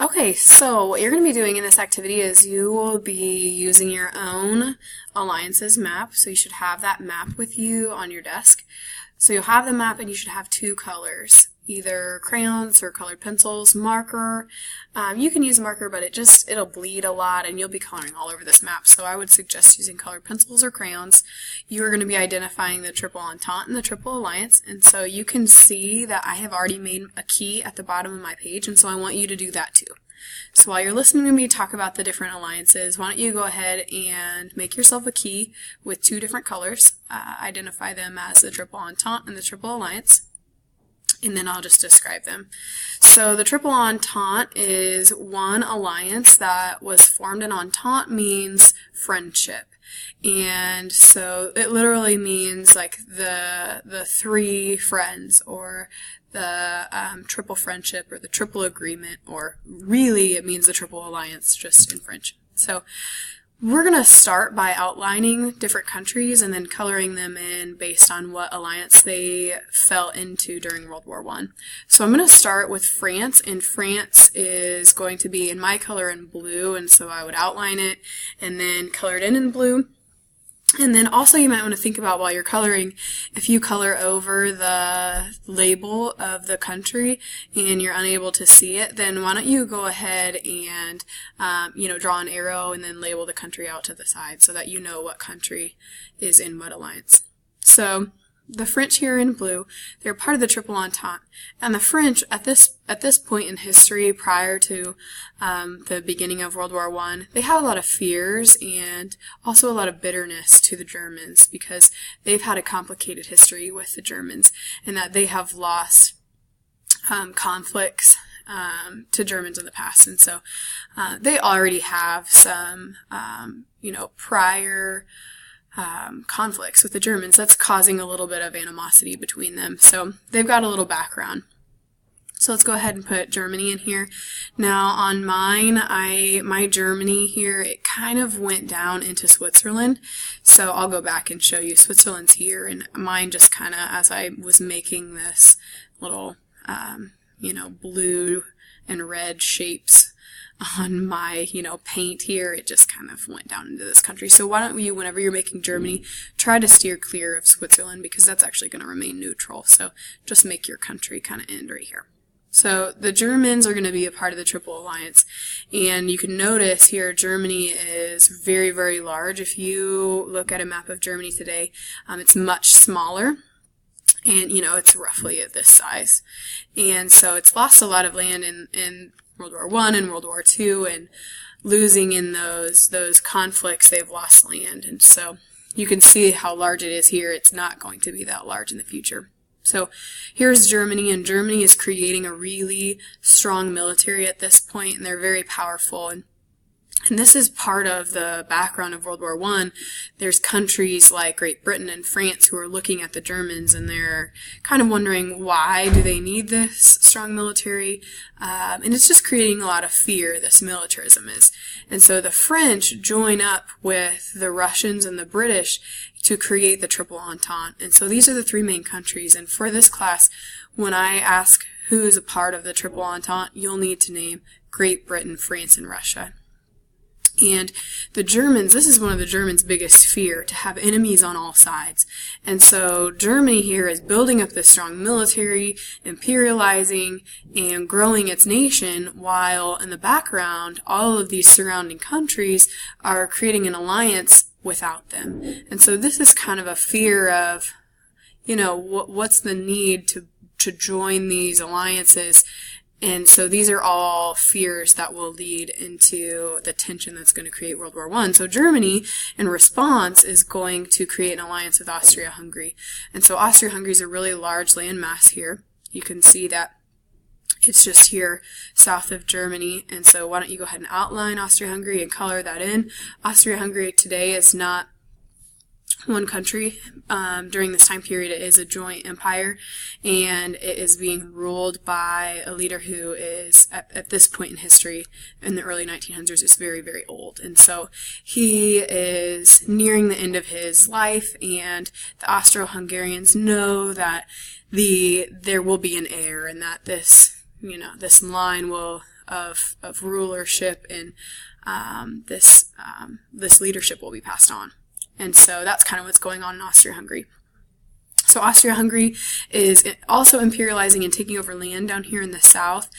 Okay, so what you're going to be doing in this activity is you will be using your own Alliances map. So you should have that map with you on your desk. So you'll have the map and you should have two colors, either crayons or colored pencils, marker. You can use marker, but it'll bleed a lot and you'll be coloring all over this map. So I would suggest using colored pencils or crayons. You are going to be identifying the Triple Entente and the Triple Alliance. And so you can see that I have already made a key at the bottom of my page, and so I want you to do that too. So while you're listening to me talk about the different alliances, why don't you go ahead and make yourself a key with two different colors. Identify them as the Triple Entente and the Triple Alliance, and then I'll just describe them. So the Triple Entente is one alliance that was formed. An entente means friendship. And so it literally means like the three friends, or the triple friendship, or the triple agreement, or really it means the Triple Alliance just in French. So we're going to start by outlining different countries and then coloring them in based on what alliance they fell into during World War I. So I'm going to start with France, and France is going to be in my color in blue, and so I would outline it and then color it in blue. And then also you might want to think about, while you're coloring, if you color over the label of the country and you're unable to see it, then why don't you go ahead and draw an arrow and then label the country out to the side so that you know what country is in what alliance. So the French here in blue, they're part of the Triple Entente. And the French, at this point in history, prior to the beginning of World War I, they had a lot of fears and also a lot of bitterness to the Germans, because they've had a complicated history with the Germans, and that they have lost conflicts to Germans in the past. And so they already have some, prior conflicts with the Germans that's causing a little bit of animosity between them. So they've got a little background. So let's go ahead and put Germany in here. Now on mine, my Germany here, it kind of went down into Switzerland. So I'll go back and show you. Switzerland's here, and mine just kind of, as I was making this little, blue and red shapes on my, paint here, it just kind of went down into this country. So why don't you, whenever you're making Germany, try to steer clear of Switzerland, because that's actually going to remain neutral. So just make your country kind of end right here. So the Germans are going to be a part of the Triple Alliance, and you can notice here Germany is very, very large. If you look at a map of Germany today, it's much smaller, and it's roughly at this size. And so it's lost a lot of land in World War I and World War II, and losing in those conflicts, they've lost land. And so you can see how large it is here. It's not going to be that large in the future. So here's Germany, and Germany is creating a really strong military at this point, and they're very powerful. And this is part of the background of World War I. There's countries like Great Britain and France who are looking at the Germans, and they're kind of wondering, why do they need this strong military? And it's just creating a lot of fear, this militarism is. And so the French join up with the Russians and the British to create the Triple Entente. And so these are the three main countries. And for this class, when I ask who is a part of the Triple Entente, you'll need to name Great Britain, France, and Russia. And the Germans, this is one of the Germans' biggest fear, to have enemies on all sides. And so Germany here is building up this strong military, imperializing, and growing its nation, while in the background, all of these surrounding countries are creating an alliance without them. And so this is kind of a fear of, what's the need to join these alliances. And so these are all fears that will lead into the tension that's going to create World War I. So Germany, in response, is going to create an alliance with Austro-Hungary. And so Austro-Hungary is a really large landmass here. You can see that it's just here south of Germany. And so why don't you go ahead and outline Austro-Hungary and color that in. Austro-Hungary today is not one country. During this time period, it is a joint empire, and it is being ruled by a leader who is, at this point in history, in the early 1900s, is very, very old. And so he is nearing the end of his life, and the Austro-Hungarians know that there will be an heir, and that this line will of rulership, and this leadership will be passed on. And so that's kind of what's going on in Austro-Hungary. So Austro-Hungary is also imperializing and taking over land down here in the south,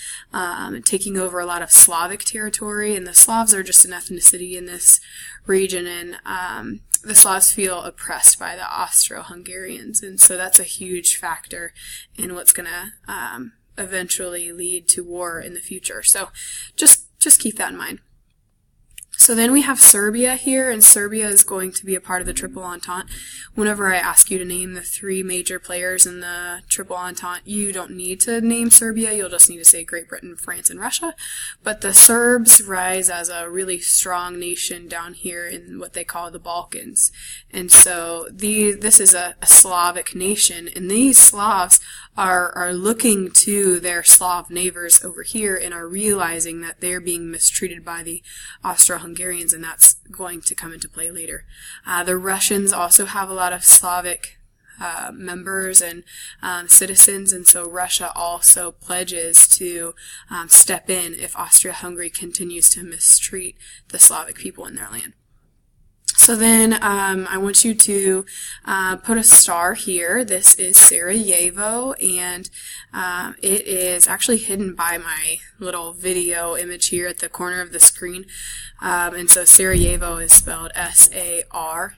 taking over a lot of Slavic territory, and the Slavs are just an ethnicity in this region, and the Slavs feel oppressed by the Austro-Hungarians, and so that's a huge factor in what's going to eventually lead to war in the future. So just keep that in mind. So then we have Serbia here, and Serbia is going to be a part of the Triple Entente. Whenever I ask you to name the 3 major players in the Triple Entente, you don't need to name Serbia. You'll just need to say Great Britain, France, and Russia. But the Serbs rise as a really strong nation down here in what they call the Balkans. And so this is a Slavic nation, and these Slavs are looking to their Slav neighbors over here and are realizing that they're being mistreated by the Austro-Hungarians, and that's going to come into play later. The Russians also have a lot of Slavic members and citizens, and so Russia also pledges to step in if Austria-Hungary continues to mistreat the Slavic people in their land. So then I want you to put a star here. This is Sarajevo, and it is actually hidden by my little video image here at the corner of the screen. And so Sarajevo is spelled S-A-R-A-J-E-V-O,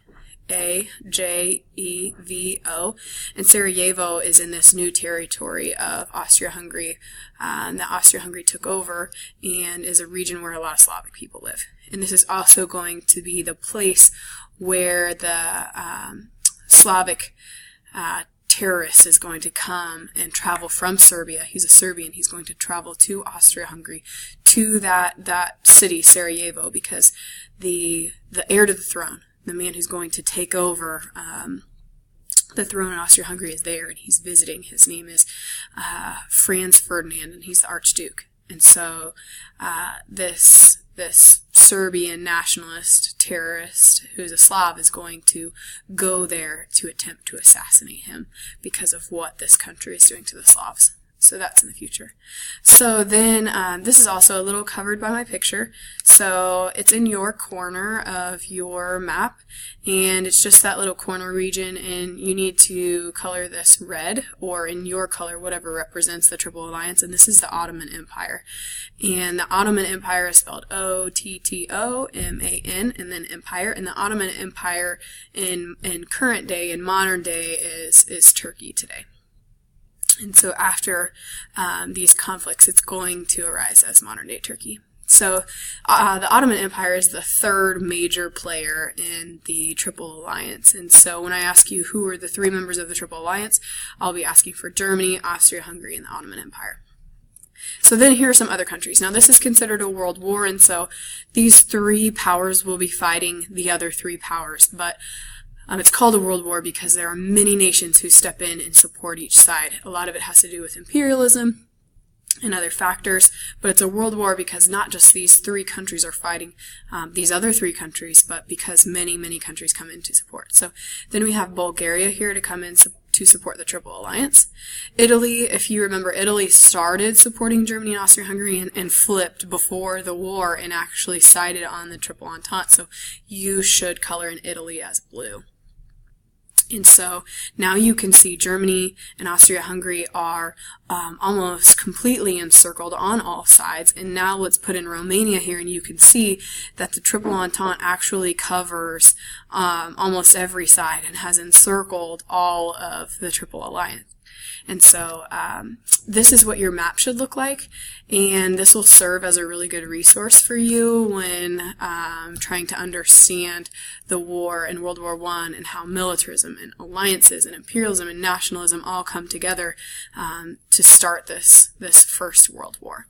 and Sarajevo is in this new territory of Austria-Hungary that Austria-Hungary took over, and is a region where a lot of Slavic people live. And this is also going to be the place where the Slavic terrorist is going to come and travel from Serbia. He's a Serbian. He's going to travel to Austria-Hungary, to that city, Sarajevo, because the heir to the throne, the man who's going to take over the throne in Austria-Hungary, is there, and he's visiting. His name is Franz Ferdinand, and he's the Archduke. And so this Serbian nationalist terrorist who's a Slav is going to go there to attempt to assassinate him because of what this country is doing to the Slavs. So that's in the future. So then this is also a little covered by my picture. So it's in your corner of your map, and it's just that little corner region, and you need to color this red, or in your color, whatever represents the Triple Alliance, and this is the Ottoman Empire. And the Ottoman Empire is spelled O-T-T-O-M-A-N, and then Empire. And the Ottoman Empire in current day, in modern day, is Turkey today. And so after these conflicts, it's going to arise as modern-day Turkey. So the Ottoman Empire is the 3rd major player in the Triple Alliance. And so when I ask you who are the 3 members of the Triple Alliance, I'll be asking for Germany, Austria-Hungary, and the Ottoman Empire. So then here are some other countries. Now this is considered a world war, and so these 3 powers will be fighting the other 3 powers. But it's called a world war because there are many nations who step in and support each side. A lot of it has to do with imperialism and other factors, but it's a world war because not just these 3 countries are fighting these other 3 countries, but because many, many countries come in to support. So then we have Bulgaria here to come in to support the Triple Alliance. Italy, if you remember, Italy started supporting Germany and Austria-Hungary and flipped before the war and actually sided on the Triple Entente, so you should color in Italy as blue. And so now you can see Germany and Austria-Hungary are almost completely encircled on all sides. And now let's put in Romania here, and you can see that the Triple Entente actually covers almost every side and has encircled all of the Triple Alliance. And so this is what your map should look like, and this will serve as a really good resource for you when trying to understand the war in World War I and how militarism and alliances and imperialism and nationalism all come together to start this First World War.